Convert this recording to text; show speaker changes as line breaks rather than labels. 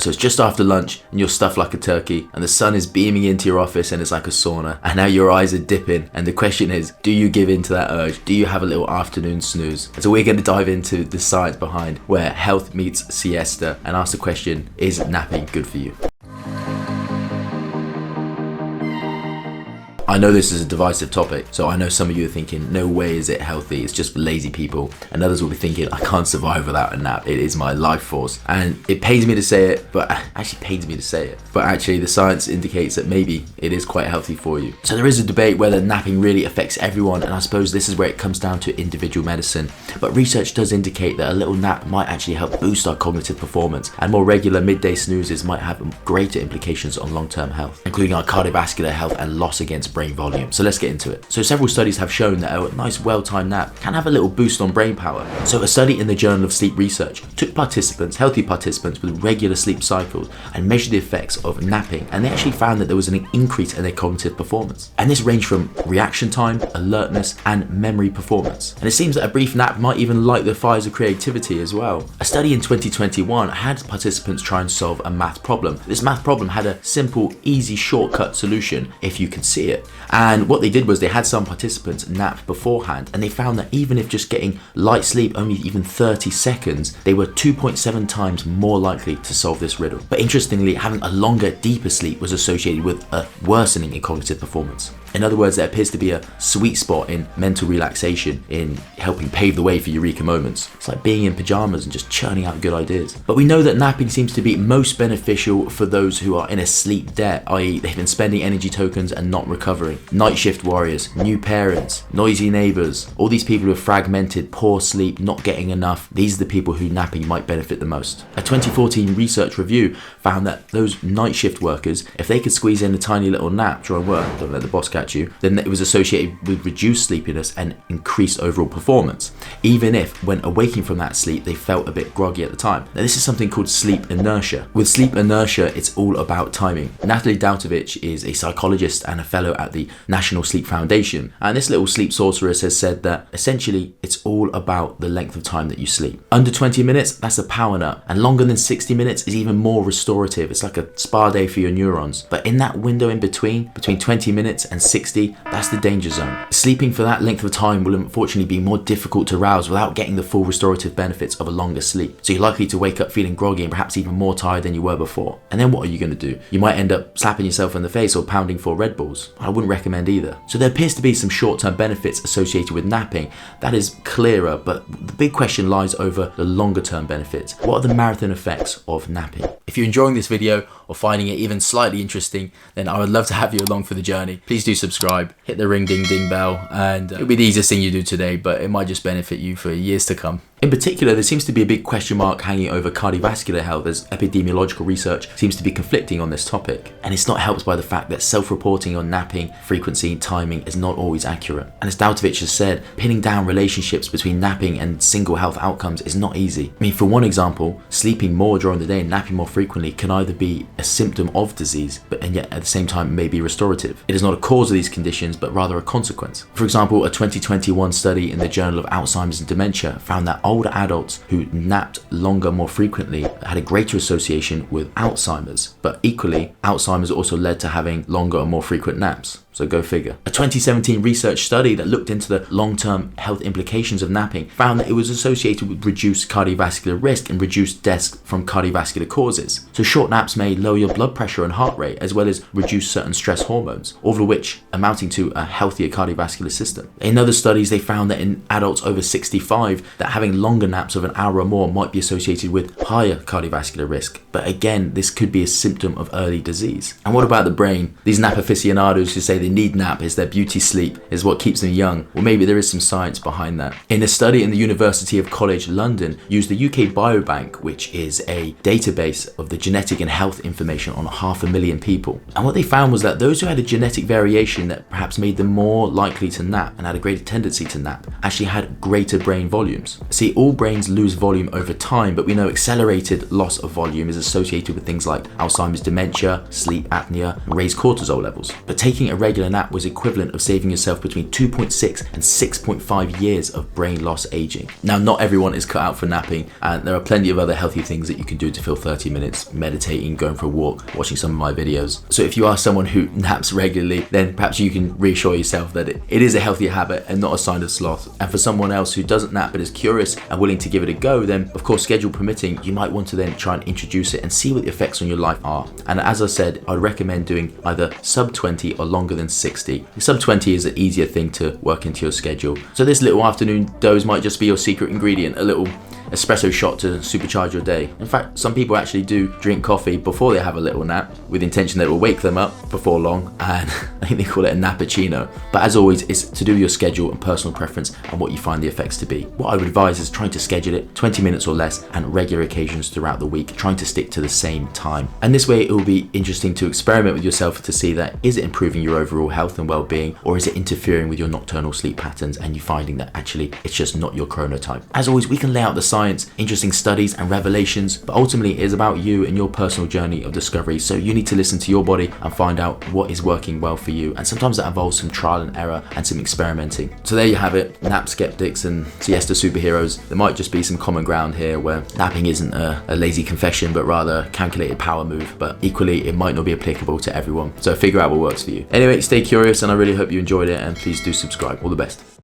So it's just after lunch and you're stuffed like a turkey and the sun is beaming into your office and it's like a sauna, and now your eyes are dipping, and the question is, do you give in to that urge? Do you have a little afternoon snooze? And so we're going to dive into the science behind where health meets siesta and ask the question, is napping good for you? I know this is a divisive topic, so I know some of you are thinking, no way is it healthy, it's just lazy people. And others will be thinking, I can't survive without a nap, it is my life force. And it pains me to say it, but actually the science indicates that maybe it is quite healthy for you. So there is a debate whether napping really affects everyone, and I suppose this is where it comes down to individual medicine. But research does indicate that a little nap might actually help boost our cognitive performance, and more regular midday snoozes might have greater implications on long-term health, including our cardiovascular health and loss against brain volume. So let's get into it. So several studies have shown that a nice well-timed nap can have a little boost on brain power. So a study in the Journal of Sleep Research took healthy participants with regular sleep cycles and measured the effects of napping, and they actually found that there was an increase in their cognitive performance. And this ranged from reaction time, alertness, and memory performance. And it seems that a brief nap might even light the fires of creativity as well. A study in 2021 had participants try and solve a math problem. This math problem had a simple, easy shortcut solution if you could see it. And what they did was they had some participants nap beforehand, and they found that even if just getting light sleep, only even 30 seconds, they were 2.7 times more likely to solve this riddle. But interestingly, having a longer, deeper sleep was associated with a worsening in cognitive performance. In other words, there appears to be a sweet spot in mental relaxation in helping pave the way for eureka moments. It's like being in pajamas and just churning out good ideas. But we know that napping seems to be most beneficial for those who are in a sleep debt, i.e. they've been spending energy tokens and not recovering. Night shift warriors, new parents, noisy neighbors, all these people who have fragmented, poor sleep, not getting enough, these are the people who napping might benefit the most. A 2014 research review found that those night shift workers, if they could squeeze in a tiny little nap during work, don't let the boss catch you, then it was associated with reduced sleepiness and increased overall performance, even if when awaking from that sleep they felt a bit groggy at the time. Now this is something called sleep inertia. With sleep inertia, it's all about timing. Natalie Dautovich is a psychologist and a fellow at the National Sleep Foundation, and this little sleep sorceress has said that essentially it's all about the length of time that you sleep. Under 20 minutes, that's a power nap, and longer than 60 minutes is even more restorative. It's like a spa day for your neurons. But in that window in between 20 minutes and 60, that's the danger zone. Sleeping for that length of time will unfortunately be more difficult to rouse without getting the full restorative benefits of a longer sleep. So you're likely to wake up feeling groggy and perhaps even more tired than you were before. And then what are you going to do? You might end up slapping yourself in the face or pounding 4 Red Bulls. I wouldn't recommend either. So there appears to be some short-term benefits associated with napping. That is clearer, but the big question lies over the longer-term benefits. What are the marathon effects of napping? If you're enjoying this video or finding it even slightly interesting, then I would love to have you along for the journey. Please do subscribe, hit the ring ding ding bell, and it'll be the easiest thing you do today, but it might just benefit you for years to come. In particular, there seems to be a big question mark hanging over cardiovascular health, as epidemiological research seems to be conflicting on this topic. And it's not helped by the fact that self-reporting on napping, frequency, timing is not always accurate. And as Dautovich has said, pinning down relationships between napping and single health outcomes is not easy. I mean, for one example, sleeping more during the day and napping more frequently can either be a symptom of disease, and yet at the same time may be restorative. It is not a cause of these conditions, but rather a consequence. For example, a 2021 study in the Journal of Alzheimer's and Dementia found that older adults who napped longer more frequently had a greater association with Alzheimer's, but equally, Alzheimer's also led to having longer and more frequent naps. So go figure. A 2017 research study that looked into the long-term health implications of napping found that it was associated with reduced cardiovascular risk and reduced deaths from cardiovascular causes. So short naps may lower your blood pressure and heart rate, as well as reduce certain stress hormones, all of which amounting to a healthier cardiovascular system. In other studies, they found that in adults over 65, that having longer naps of an hour or more might be associated with higher cardiovascular risk. But again, this could be a symptom of early disease. And what about the brain? These nap aficionados who say they need nap, is their beauty sleep, is what keeps them young. Well, maybe there is some science behind that. In a study in the University of College London used the UK Biobank, which is a database of the genetic and health information on 500,000 people. And what they found was that those who had a genetic variation that perhaps made them more likely to nap and had a greater tendency to nap actually had greater brain volumes. See, all brains lose volume over time, but we know accelerated loss of volume is associated with things like Alzheimer's, dementia, sleep apnea, and raised cortisol levels. But taking a regular regular nap was equivalent of saving yourself between 2.6 and 6.5 years of brain loss aging. Now, not everyone is cut out for napping, and there are plenty of other healthy things that you can do to fill 30 minutes: meditating, going for a walk, watching some of my videos. So if you are someone who naps regularly, then perhaps you can reassure yourself that it is a healthy habit and not a sign of sloth. And for someone else who doesn't nap but is curious and willing to give it a go, then of course, schedule permitting, you might want to then try and introduce it and see what the effects on your life are. And as I said, I'd recommend doing either sub 20 or longer than 60. Sub 20 is an easier thing to work into your schedule. So this little afternoon dose might just be your secret ingredient, a little espresso shot to supercharge your day. In fact, some people actually do drink coffee before they have a little nap with the intention that it will wake them up before long, and I think they call it a nappuccino. But as always, it's to do with your schedule and personal preference and what you find the effects to be. What I would advise is trying to schedule it 20 minutes or less and regular occasions throughout the week, trying to stick to the same time. And this way it will be interesting to experiment with yourself to see that is it improving your overall health and well-being, or is it interfering with your nocturnal sleep patterns and you finding that actually it's just not your chronotype. As always, we can lay out the science, interesting studies and revelations, but ultimately it is about you and your personal journey of discovery. So you need to listen to your body and find out what is working well for you, and sometimes that involves some trial and error and some experimenting. So there you have it, nap skeptics and siesta superheroes. There might just be some common ground here where napping isn't a lazy confession but rather a calculated power move, but equally it might not be applicable to everyone. So figure out what works for you. Anyway, stay curious, and I really hope you enjoyed it, and please do subscribe. All the best.